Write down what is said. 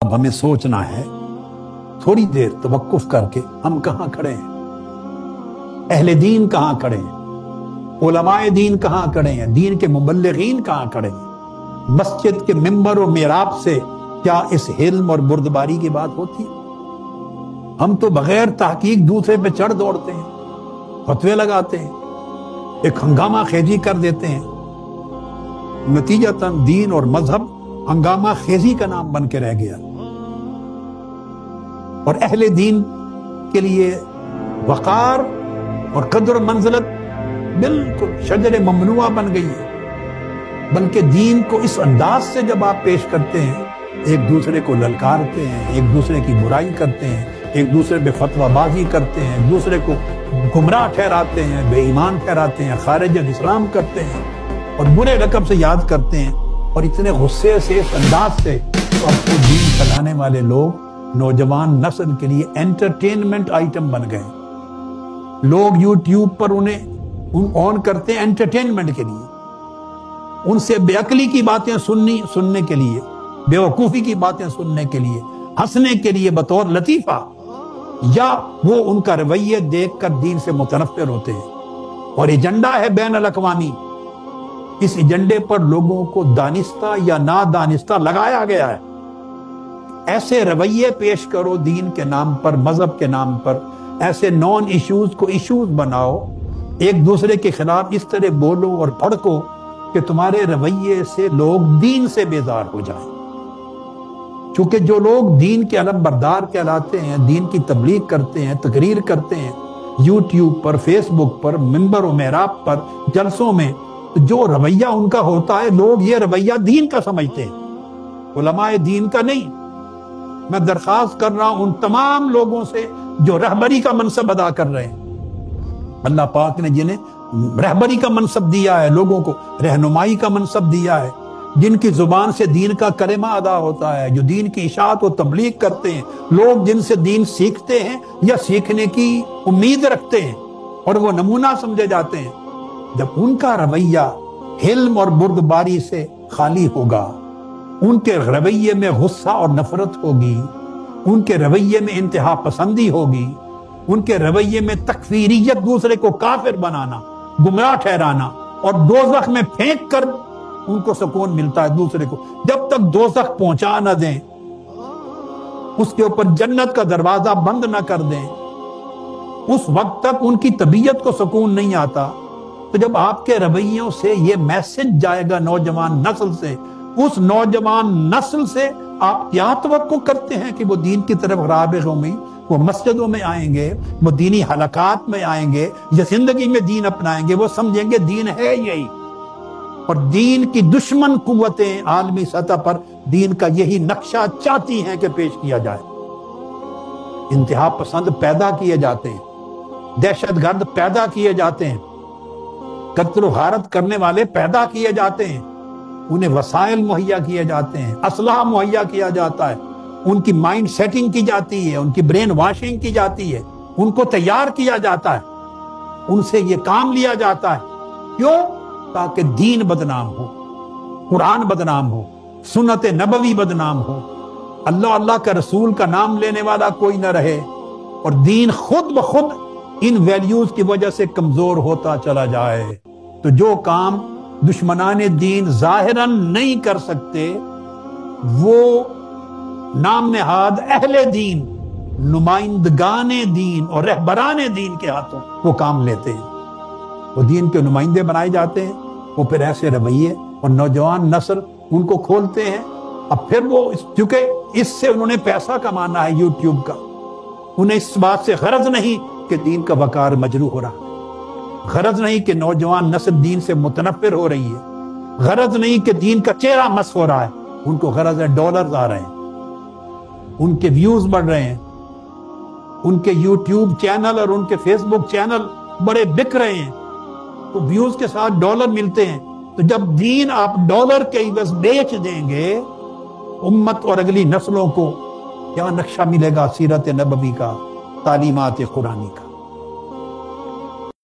اب ہمیں سوچنا ہے تھوڑی دیر توقف کر کے ہم کہاں کھڑے ہیں، اہل دین کہاں کھڑے ہیں، علماء دین کہاں کھڑے ہیں، دین کے مبلغین کہاں کھڑے ہیں۔ مسجد کے ممبر اور محراب سے کیا اس حلم اور بردباری کی بات ہوتی ہے؟ ہم تو بغیر تحقیق دوسرے پہ چڑھ دوڑتے ہیں، فتوے لگاتے ہیں، ایک ہنگامہ خیزی کر دیتے ہیں، نتیجتاً دین اور مذہب ہنگامہ خیزی کا نام بن کے رہ گیا، اور اہل دین کے لیے وقار اور قدر و منزلت بالکل شجر ممنوعہ بن گئی ہے۔ بلکہ دین کو اس انداز سے جب آپ پیش کرتے ہیں، ایک دوسرے کو للکارتے ہیں، ایک دوسرے کی برائی کرتے ہیں، ایک دوسرے پہ فتویٰ بازی کرتے ہیں، ایک دوسرے کو گمراہ ٹھہراتے ہیں، بے ایمان ٹھہراتے ہیں، خارج اسلام کرتے ہیں اور برے لقب سے یاد کرتے ہیں، اور اتنے غصے سے اس انداز سے تو اب کو دین پھیلانے والے لوگ نوجوان نسل کے لیے انٹرٹینمنٹ آئٹم بن گئے۔ لوگ یوٹیوب پر انہیں آن کرتے ہیں انٹرٹینمنٹ کے لیے، ان سے بے عقلی کی باتیں سننے کے لیے، بے وقوفی کی باتیں سننے کے لیے، ہنسنے کے لیے بطور لطیفہ، یا وہ ان کا رویہ دیکھ کر دین سے متنفر ہوتے ہیں۔ اور ایجنڈا ہے بین الاقوامی، اس ایجنڈے پر لوگوں کو دانستہ یا نادانستہ لگایا گیا ہے۔ ایسے رویے پیش کرو دین کے نام پر، مذہب کے نام پر، ایسے نان ایشوز کو ایشوز بناؤ، ایک دوسرے کے خلاف اس طرح بولو اور بھڑکو کہ تمہارے رویے سے لوگ دین سے بیزار ہو جائیں۔ چونکہ جو لوگ دین کے علم بردار کہلاتے ہیں، دین کی تبلیغ کرتے ہیں، تقریر کرتے ہیں یوٹیوب پر، فیس بک پر، منبر و محراب پر، جلسوں میں، جو رویہ ان کا ہوتا ہے لوگ یہ رویہ دین کا سمجھتے ہیں، علماء دین کا نہیں۔ میں درخواست کر رہا ہوں ان تمام لوگوں سے جو رہبری کا منصب ادا کر رہے ہیں، اللہ پاک نے جنہیں رہبری کا منصب دیا ہے، لوگوں کو رہنمائی کا منصب دیا ہے، جن کی زبان سے دین کا کلمہ ادا ہوتا ہے، جو دین کی اشاعت و تبلیغ کرتے ہیں، لوگ جن سے دین سیکھتے ہیں یا سیکھنے کی امید رکھتے ہیں اور وہ نمونہ سمجھے جاتے ہیں، جب ان کا رویہ حلم اور بردباری سے خالی ہوگا، ان کے رویے میں غصہ اور نفرت ہوگی، ان کے رویے میں انتہا پسندی ہوگی، ان کے رویے میں تکفیریت، دوسرے کو کافر بنانا، گمراہ ٹھہرانا، اور دوزخ میں پھینک کر ان کو سکون ملتا ہے دوسرے کو، جب تک دوزخ پہنچا نہ دیں، اس کے اوپر جنت کا دروازہ بند نہ کر دیں، اس وقت تک ان کی طبیعت کو سکون نہیں آتا۔ تو جب آپ کے رویوں سے یہ میسج جائے گا نوجوان نسل سے، اس نوجوان نسل سے آپ کیا توقع کرتے ہیں کہ وہ دین کی طرف راغب ہوں گے، وہ مسجدوں میں آئیں گے، وہ دینی حلقات میں آئیں گے، یا زندگی میں دین اپنائیں گے، وہ سمجھیں گے دین ہے یہی۔ اور دین کی دشمن قوتیں عالمی سطح پر دین کا یہی نقشہ چاہتی ہیں کہ پیش کیا جائے۔ انتہا پسند پیدا کیے جاتے ہیں، دہشت گرد پیدا کیے جاتے ہیں، قتل و غارت کرنے والے پیدا کیے جاتے ہیں، انہیں وسائل مہیا کیے جاتے ہیں، اسلحہ مہیا کیا جاتا ہے، ان کی مائنڈ سیٹنگ کی جاتی ہے، ان کی برین واشنگ کی جاتی ہے، ان کو تیار کیا جاتا ہے، ان سے یہ کام لیا جاتا ہے۔ کیوں؟ تاکہ دین بدنام ہو، قرآن بدنام ہو، سنت نبوی بدنام ہو، اللہ کا رسول کا نام لینے والا کوئی نہ رہے، اور دین خود بخود ان ویلیوز کی وجہ سے کمزور ہوتا چلا جائے۔ تو جو کام دشمنان دین ظاہراً نہیں کر سکتے، وہ نام نہاد اہل دین، نمائندگان دین اور رہبران دین کے ہاتھوں وہ کام لیتے ہیں، وہ دین کے نمائندے بنائے جاتے ہیں، وہ پھر ایسے رویے، اور نوجوان نسل ان کو کھولتے ہیں۔ اب پھر وہ چونکہ اس سے انہوں نے پیسہ کمانا ہے یوٹیوب کا، انہیں اس بات سے غرض نہیں کہ دین کا وقار مجروح ہو رہا، غرض نہیں کہ نوجوان نسل دین سے متنفر ہو رہی ہے، غرض نہیں کہ دین کا چہرہ مس ہو رہا ہے، ان کو غرض ہے ڈالرز آ رہے ہیں، ان کے ویوز بڑھ رہے ہیں، ان کے یوٹیوب چینل اور ان کے فیس بک چینل بڑے بک رہے ہیں، تو ویوز کے ساتھ ڈالر ملتے ہیں۔ تو جب دین آپ ڈالر کے عوض بیچ دیں گے، امت اور اگلی نسلوں کو کیا نقشہ ملے گا سیرت نبوی کا، تعلیمات قرآنی کا؟